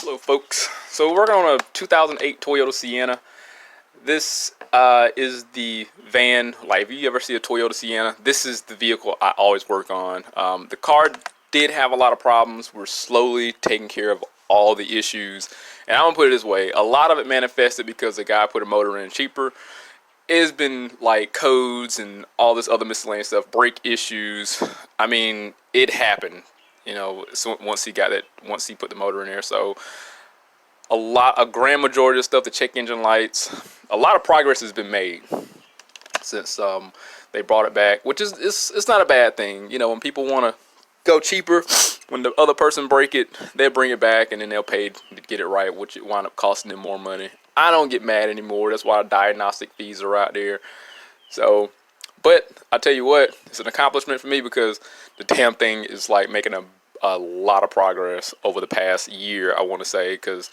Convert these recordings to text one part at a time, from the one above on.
Hello folks, so we're working on a 2008 Toyota Sienna. This is the van. Like if you ever see a Toyota Sienna, this is the vehicle I always work on. The car did have a lot of problems. We're slowly taking care of all the issues, and I'm gonna put it this way: a lot of it manifested because the guy put a motor in cheaper. It's been like codes and all this other miscellaneous stuff, brake issues. I mean, it happened. You know, so once he put the motor in there. So a grand majority of stuff, the check engine lights, a lot of progress has been made since they brought it back, which is it's not a bad thing. You know, when people want to go cheaper, when the other person break it, they'll bring it back and then they'll pay to get it right, which it wind up costing them more money. I don't get mad anymore. That's why diagnostic fees are out there. So, but I tell you what, it's an accomplishment for me because the damn thing is like making a lot of progress over the past year, I want to say, because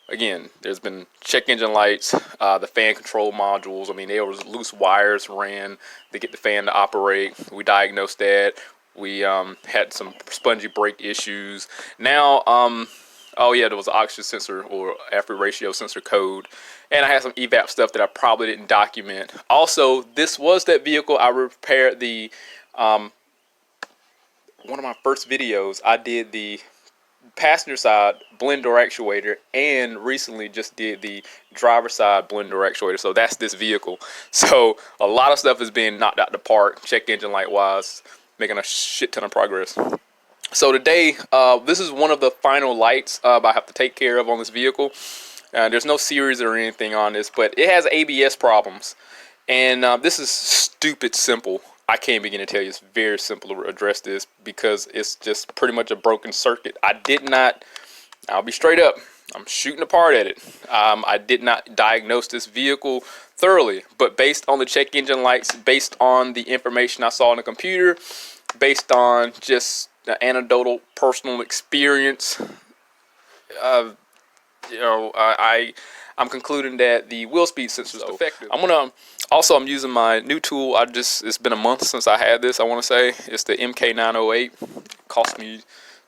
again, there's been check engine lights, the fan control modules. I mean, there was loose wires ran to get the fan to operate. We diagnosed that. We had some spongy brake issues. Now, oh yeah, there was an oxygen sensor or aspect ratio sensor code. And I had some evap stuff that I probably didn't document. Also, this was that vehicle I repaired the, one of my first videos, I did the passenger side blend door actuator and recently just did the driver side blend door actuator. So that's this vehicle. So a lot of stuff is being knocked out the park, check engine light wise, making a shit ton of progress. So today, this is one of the final lights I have to take care of on this vehicle. There's no series or anything on this, but it has ABS problems. And this is stupid simple. I can't begin to tell you. It's very simple to address this because it's just pretty much a broken circuit. I'll be straight up, I'm shooting apart at it. I did not diagnose this vehicle thoroughly, but based on the check engine lights, based on the information I saw on the computer, based on just the anecdotal personal experience, you know, I'm concluding that the wheel speed sensor is defective. I'm using my new tool. It's been a month since I had this. I want to say it's the MK908.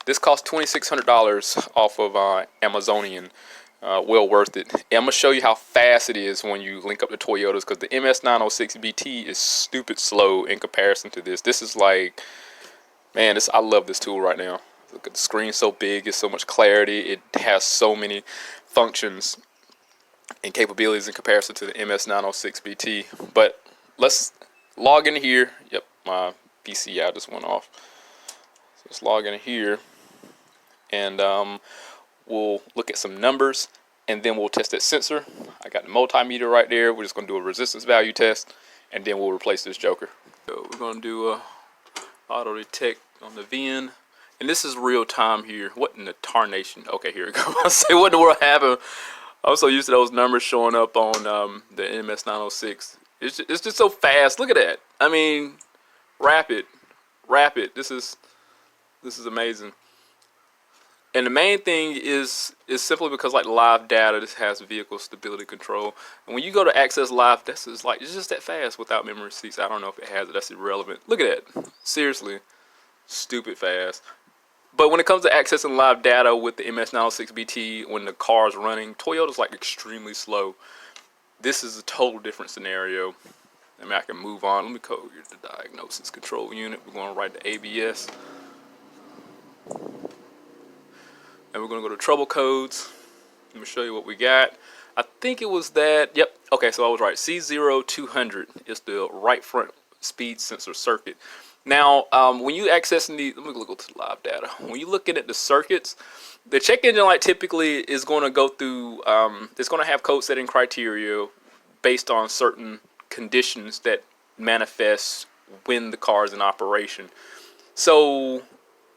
This cost $2,600 off of Amazonian. Well worth it. And I'm gonna show you how fast it is when you link up the Toyotas, because the MS906BT is stupid slow in comparison to this. This is like, man, I love this tool right now. Look at the screen, so big, it's so much clarity, it has so many functions and capabilities in comparison to the MS906BT. But let's log in here. Yep, my PCI just went off. So let's log in here and we'll look at some numbers and then we'll test that sensor. I got the multimeter right there. We're just gonna do a resistance value test and then we'll replace this joker. So we're gonna do a auto detect on the VIN. And this is real time here. What in the tarnation? Okay, here we go. I say, what in the world happened? I'm so used to those numbers showing up on the MS906. It's just so fast. Look at that. I mean, rapid. This is amazing. And the main thing is simply because like live data, this has vehicle stability control. And when you go to access live, it's just that fast without memory seats. I don't know if it has it. That's irrelevant. Look at that. Seriously, stupid fast. But when it comes to accessing live data with the MS906BT, when the car is running, Toyota's like extremely slow. This is a total different scenario. I mean, I can move on. Let me code here the diagnosis control unit. We're going to write the ABS. And we're going to go to trouble codes. Let me show you what we got. I think it was that. Yep. Okay, so I was right. C0200 is the right front speed sensor circuit. Now, when you accessing let me go to the live data. When you looking at the circuits, the check engine light typically is going to go through, it's going to have code setting criteria based on certain conditions that manifest when the car is in operation. So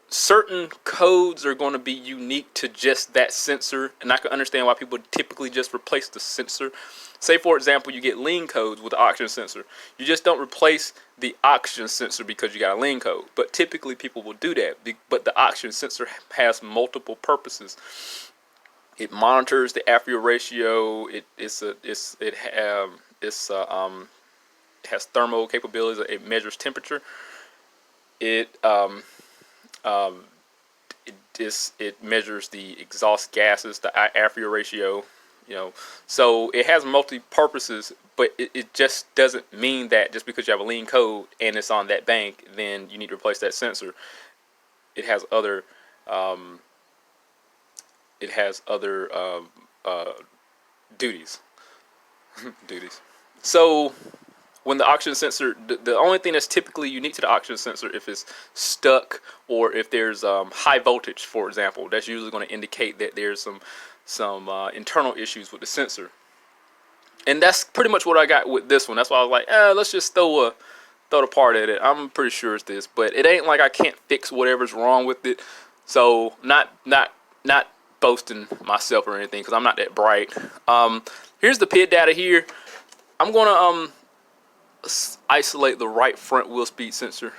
certain codes are going to be unique to just that sensor, and I can understand why people typically just replace the sensor. Say, for example, you get lean codes with the oxygen sensor. You just don't replace the oxygen sensor because you got a lean code. But typically people will do that. But the oxygen sensor has multiple purposes. It monitors the aspect ratio. It has thermal capabilities. It measures temperature. It it measures the exhaust gases, the air-fuel ratio, you know. So it has multi-purposes, but it just doesn't mean that just because you have a lean code and it's on that bank, then you need to replace that sensor. It has other duties. duties. So when the oxygen sensor, the only thing that's typically unique to the oxygen sensor, if it's stuck or if there's high voltage, for example, that's usually going to indicate that there's some internal issues with the sensor. And that's pretty much what I got with this one. That's why I was like, let's just throw the part at it. I'm pretty sure it's this, but it ain't like I can't fix whatever's wrong with it. So not boasting myself or anything, because I'm not that bright. Here's the PID data here. I'm gonna isolate the right front wheel speed sensor,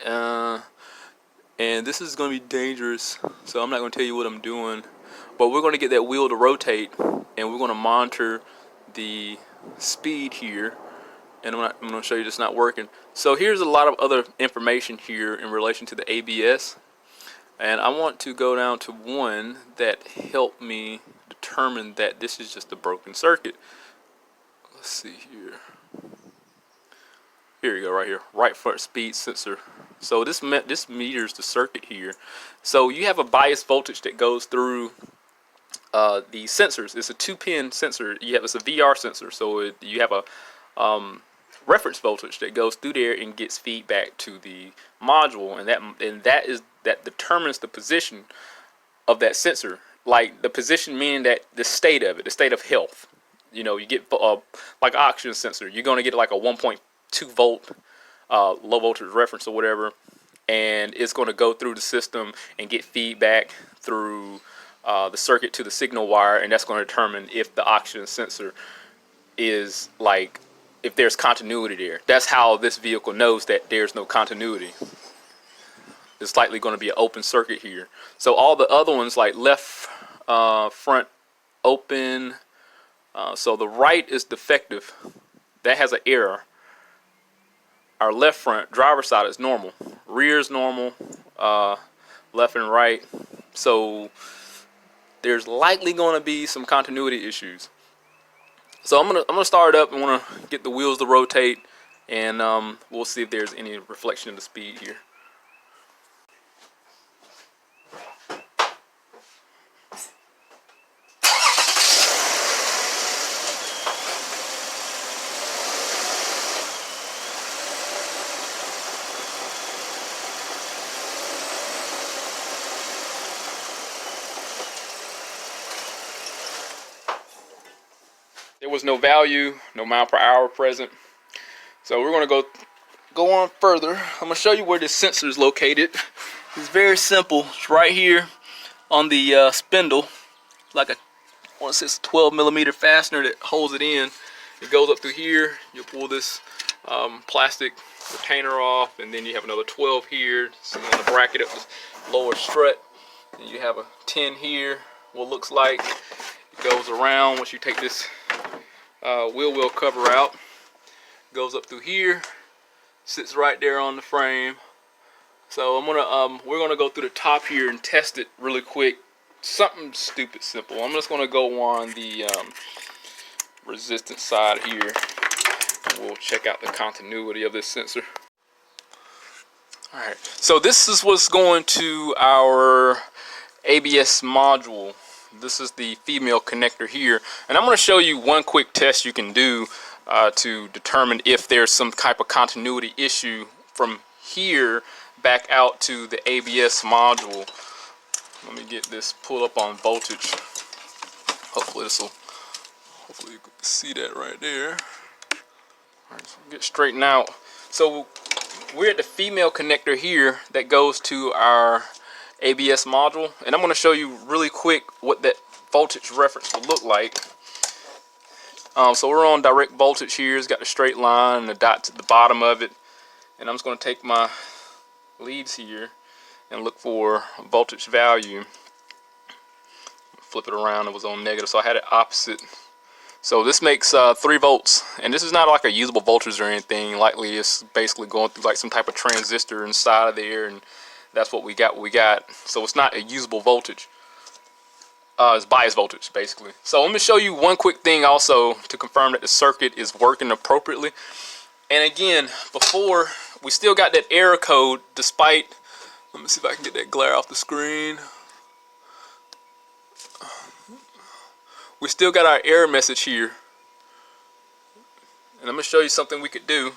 and this is going to be dangerous, so I'm not going to tell you what I'm doing, but we're going to get that wheel to rotate, and we're going to monitor the speed here, and I'm going to show you it's not working. So here's a lot of other information here in relation to the ABS, and I want to go down to one that helped me determine that this is just a broken circuit. Let's see here. Here you go, right here, right front speed sensor. So this meters the circuit here. So you have a bias voltage that goes through the sensors. It's a 2-pin sensor. It's a VR sensor. So you have a reference voltage that goes through there and gets feedback to the module, and that determines the position of that sensor. Like the position meaning that the state of it, the state of health. You know, you get like an oxygen sensor. You're going to get like a 1.2 volt low voltage reference or whatever, and it's going to go through the system and get feedback through the circuit to the signal wire, and that's going to determine if the oxygen sensor is like, if there's continuity there. That's how this vehicle knows that there's no continuity. It's likely going to be an open circuit here. So all the other ones, like left front open, so the right is defective, that has an error. Our left front driver's side is normal, rear is normal, left and right. So there's likely going to be some continuity issues. So I'm gonna start it up and want to get the wheels to rotate, and we'll see if there's any reflection of the speed here. There was no value, no mile per hour present. So we're going to go on further. I'm going to show you where this sensor is located. It's very simple. It's right here on the spindle. Like I want to say it's a 12 millimeter fastener that holds it in. It goes up through here. You pull this plastic retainer off, and then you have another 12 here. So you want to bracket up this lower strut. And you have a 10 here. What looks like it goes around once you take this wheel well cover out, goes up through here, sits right there on the frame. So we're gonna go through the top here and test it really quick. Something stupid simple. I'm just gonna go on the resistance side here, and we'll check out the continuity of this sensor. All right, so this is what's going to our ABS module. This is the female connector here, and I'm going to show you one quick test you can do to determine if there's some type of continuity issue from here back out to the ABS module. Let me get this pulled up on voltage. Hopefully you can see that right there. All right, so get straightened out. So we're at the female connector here that goes to our ABS module, and I'm going to show you really quick what that voltage reference will look like. So we're on direct voltage here. It's got the straight line and the dot to the bottom of it, and I'm just going to take my leads here and look for a voltage value. Flip it around. It was on negative, so I had it opposite. So this makes 3 volts, and this is not like a usable voltage or anything. Likely it's basically going through like some type of transistor inside of there, and that's what we got. So it's not a usable voltage. It's bias voltage, basically. So let me show you one quick thing also to confirm that the circuit is working appropriately. And again, before, we still got that error code despite, let me see if I can get that glare off the screen. We still got our error message here. And I'm gonna show you something we could do.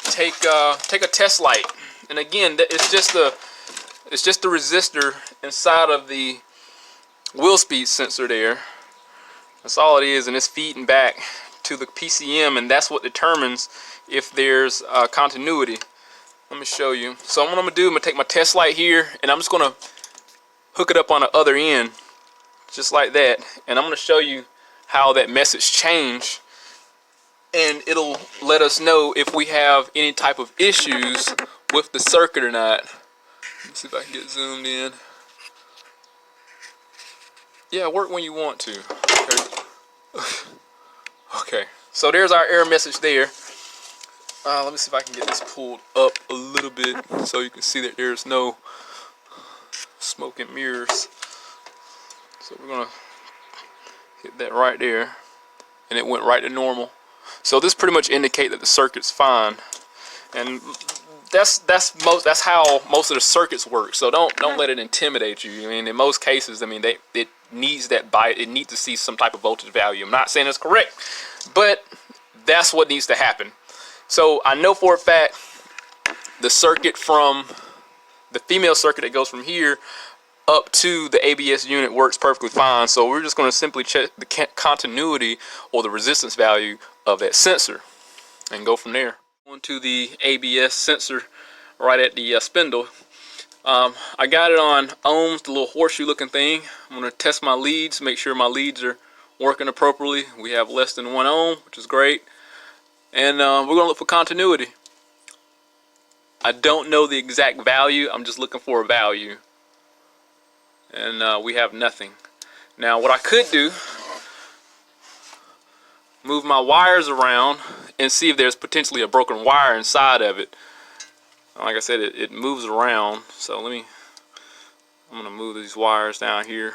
Take a test light. And again, it's just the resistor inside of the wheel speed sensor there. That's all it is, and it's feeding back to the PCM, and that's what determines if there's continuity. Let me show you. So what I'm gonna do, I'm gonna take my test light here, and I'm just gonna hook it up on the other end, just like that. And I'm gonna show you how that message changed, and it'll let us know if we have any type of issues with the circuit or not. Let's see if I can get zoomed in. Yeah, work when you want to. Okay. Okay. So there's our error message there. Let me see if I can get this pulled up a little bit so you can see that there's no smoke and mirrors. So we're gonna hit that right there, and it went right to normal. So this pretty much indicates that the circuit's fine, and that's how most of the circuits work. So don't let it intimidate you. I mean, in most cases, I mean, it needs that bias. It needs to see some type of voltage value. I'm not saying it's correct, but that's what needs to happen. So I know for a fact the circuit from the female circuit that goes from here up to the ABS unit works perfectly fine. So we're just going to simply check the continuity or the resistance value of that sensor and go from there. Onto the ABS sensor right at the spindle. I got it on ohms, the little horseshoe looking thing. I'm going to test my leads, make sure my leads are working appropriately. We have less than 1 ohm, which is great. And we're going to look for continuity. I don't know the exact value, I'm just looking for a value. And we have nothing. Now what I could do, move my wires around and see if there's potentially a broken wire inside of it. Like I said, it moves around, so I'm gonna move these wires down here.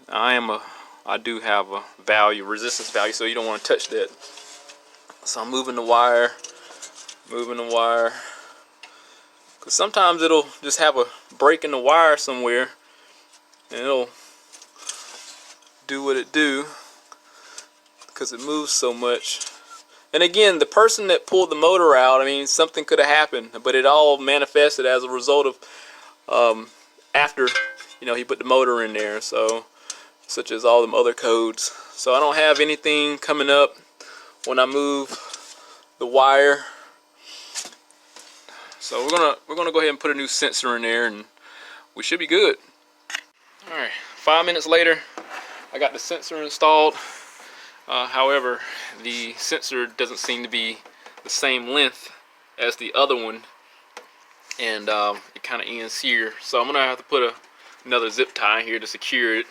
I do have a value, resistance value, so you don't want to touch that. So I'm moving the wire, because sometimes it'll just have a break in the wire somewhere, and it'll do what it do, because it moves so much. And again, the person that pulled the motor out, I mean, something could have happened, but it all manifested as a result of after, you know, he put the motor in there. So, such as all them other codes. So I don't have anything coming up when I move the wire. So we're gonna go ahead and put a new sensor in there, and we should be good. All right, 5 minutes later, I got the sensor installed. However, the sensor doesn't seem to be the same length as the other one, and it kind of ends here. So I'm gonna have to put another zip tie here to secure it.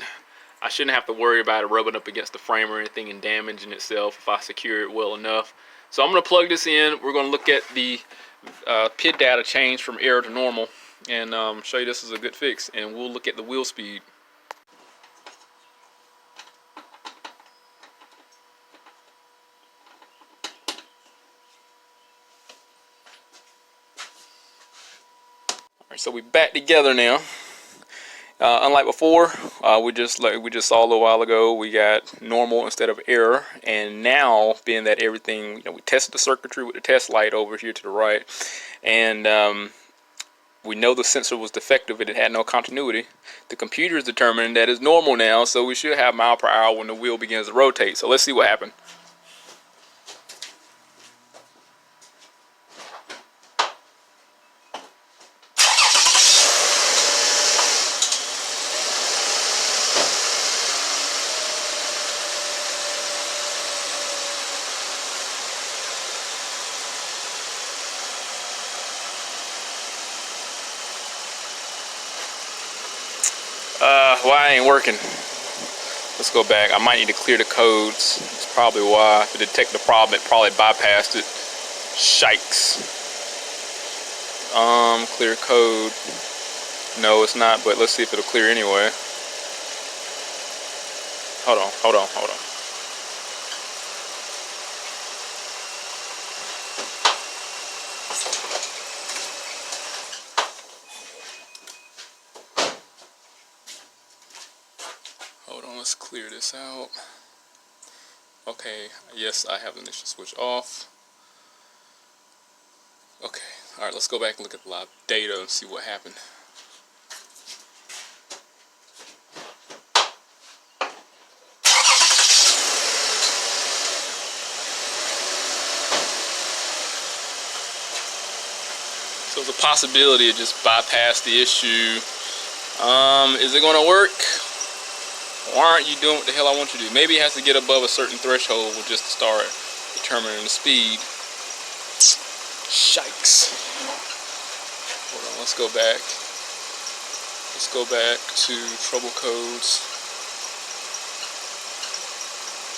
I shouldn't have to worry about it rubbing up against the frame or anything and damaging itself if I secure it well enough. So I'm gonna plug this in. We're gonna look at the PID data change from error to normal, and show you this is a good fix, and we'll look at the wheel speed. Alright, so we're back together now. Unlike before, we just saw a little while ago, we got normal instead of error. And now, being that everything, you know, we tested the circuitry with the test light over here to the right, and we know the sensor was defective and it had no continuity. The computer is determining that it's normal now, so we should have mile per hour when the wheel begins to rotate. So let's see what happened. Why it ain't working? Let's go back. I might need to clear the codes. That's probably why. To detect the problem, it probably bypassed it. Shikes. Clear code. No, it's not, but let's see if it'll clear anyway. Hold on. Hold on, let's clear this out. Okay, yes, I have the ignition switch off. Okay, alright, let's go back and look at the live data and see what happened. So there's a possibility it just bypassed the issue. Is it gonna work? Why aren't you doing what the hell I want you to do? Maybe it has to get above a certain threshold just to start determining the speed. Shikes. Hold on, let's go back. Let's go back to trouble codes.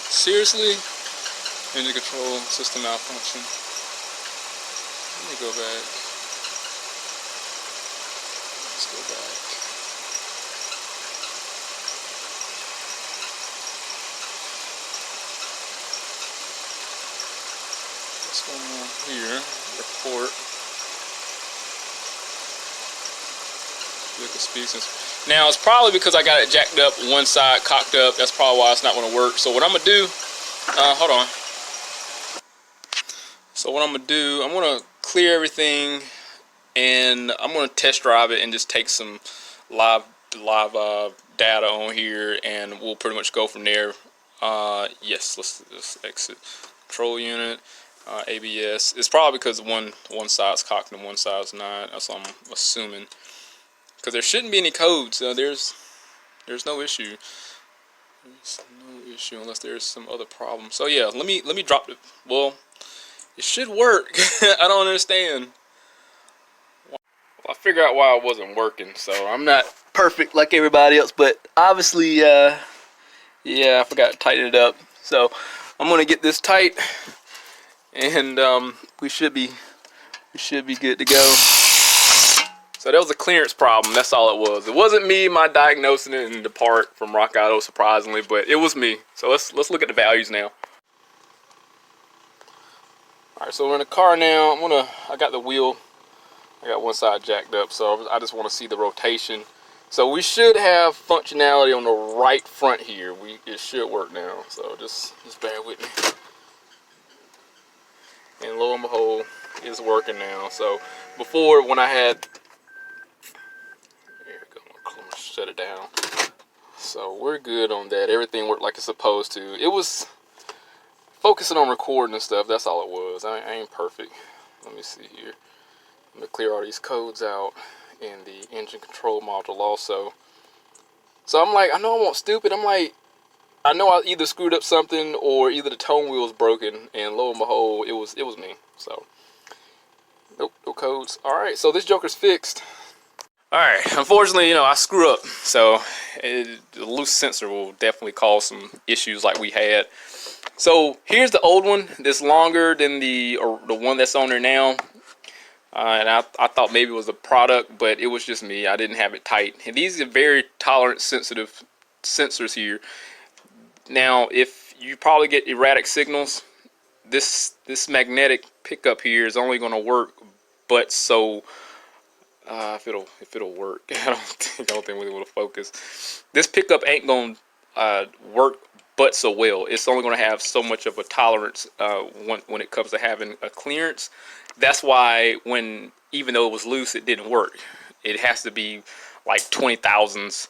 Seriously? Engine control, system malfunction. Let me go back. Let's go back. What's going on here? Report. Vehicle speed sensor. Now it's probably because I got it jacked up, one side cocked up. That's probably why it's not going to work. So what I'm gonna do? Hold on. So what I'm gonna do? I'm gonna clear everything, and I'm gonna test drive it and just take some live data on here, and we'll pretty much go from there. Yes, let's exit control unit. ABS. It's probably because one side's cocked and one side's not. That's what I'm assuming. Because there shouldn't be any codes. There's no issue. There's no issue unless there's some other problem. So yeah, let me drop it. Well, it should work. I don't understand. Well, I figured out why it wasn't working. So I'm not perfect like everybody else, but obviously, yeah, I forgot to tighten it up. So I'm gonna get this tight. And we should be good to go. So that was a clearance problem. That's all it was. It wasn't me, my diagnosing it and depart from Rock Auto, surprisingly, but it was me. So let's look at the values now. All right, so we're in the car now. I got the wheel. I got one side jacked up, so I just want to see the rotation. So we should have functionality on the right front here. It should work now. So just bear with me. And lo and behold, it's working now. So before, when I had, there we go, I'm gonna shut it down. So we're good on that. Everything worked like it's supposed to. It was focusing on recording and stuff. That's all it was. I ain't perfect. Let me see here. I'm gonna clear all these codes out in the engine control module also. So I'm like, I know I won't stupid. I'm like, I know I either screwed up something or either the tone wheel was broken, and lo and behold, it was me. So, nope, no codes. All right, so this joker's fixed. All right, unfortunately, I screw up. So, the loose sensor will definitely cause some issues like we had. So here's the old one that's longer than the one that's on there now. And I thought maybe it was a product, but it was just me. I didn't have it tight. And these are very tolerance sensitive sensors here. Now, if you probably get erratic signals, this magnetic pickup here is only going to work, but so if it'll work, I don't think we will focus. This pickup ain't going to work, but so well. It's only going to have so much of a tolerance when it comes to having a clearance. That's why even though it was loose, it didn't work. It has to be like 20 thousandths.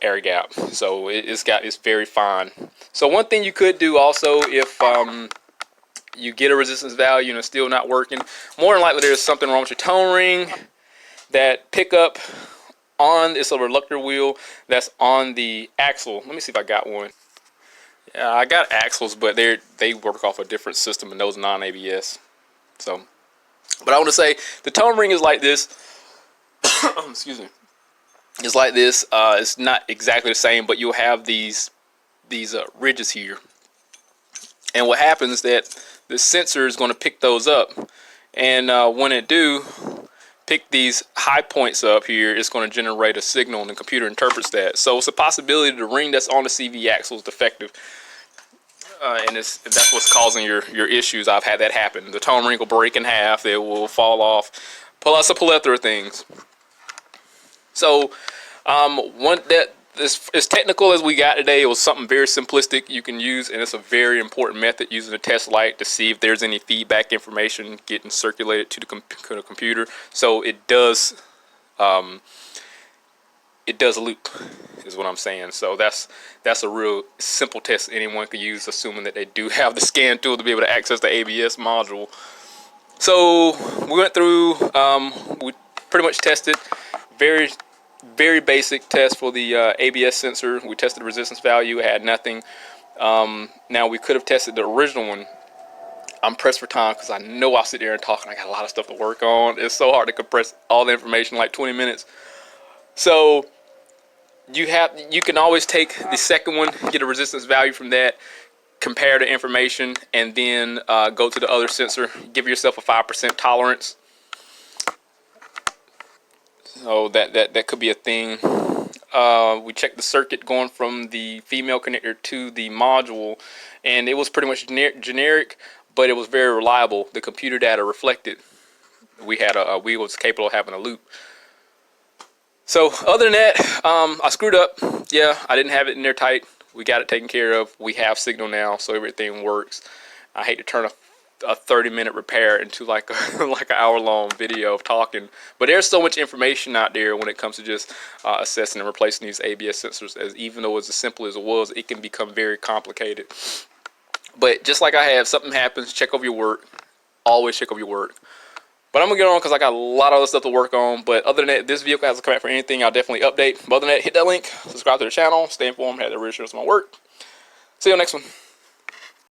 Air gap, so it's very fine. So one thing you could do also, if you get a resistance value and it's still not working, more than likely there's something wrong with your tone ring. That pickup on, it's a reluctor wheel that's on the axle. Let me see if I got one. Yeah, I got axles, but they work off a different system, and those non-ABS. So, but I want to say the tone ring is like this. Excuse me. It's like this. It's not exactly the same, but you'll have these ridges here. And what happens is that the sensor is going to pick those up, And when it do, pick these high points up here, it's going to generate a signal and the computer interprets that. So it's a possibility the ring that's on the CV axle is defective. And that's what's causing your issues. I've had that happen. The tone ring will break in half. It will fall off. Plus a plethora of things. So one that is as technical as we got today, it was something very simplistic you can use, and it's a very important method, using a test light to see if there's any feedback information getting circulated to the computer. So it does loop, is what I'm saying. So that's a real simple test anyone could use, assuming that they do have the scan tool to be able to access the ABS module. So we went through, we pretty much tested very basic test for the ABS sensor. We tested the resistance value, it had nothing. Now we could have tested the original one. I'm pressed for time because I know I'll sit there and talk and I got a lot of stuff to work on. It's so hard to compress all the information in like 20 minutes. So you can always take the second one, get a resistance value from that, compare the information, and then go to the other sensor. Give yourself a 5% tolerance. So that could be a thing. We checked the circuit going from the female connector to the module, and it was pretty much generic, but it was very reliable. The computer data reflected we was capable of having a loop. So other than that, I screwed up. Yeah, I didn't have it in there tight. We got it taken care of. We have signal now, so everything works. I hate to turn a 30-minute repair into like an hour-long video of talking, but there's so much information out there when it comes to just assessing and replacing these ABS sensors. As even though it's as simple as it was, it can become very complicated. But just like I have, something happens, check over your work. Always check over your work. But I'm gonna get on because I got a lot of other stuff to work on. But other than that, if this vehicle has to come out for anything, I'll definitely update. But other than that, hit that link, subscribe to the channel, stay informed, have the reassurance of my work. See you on the next one.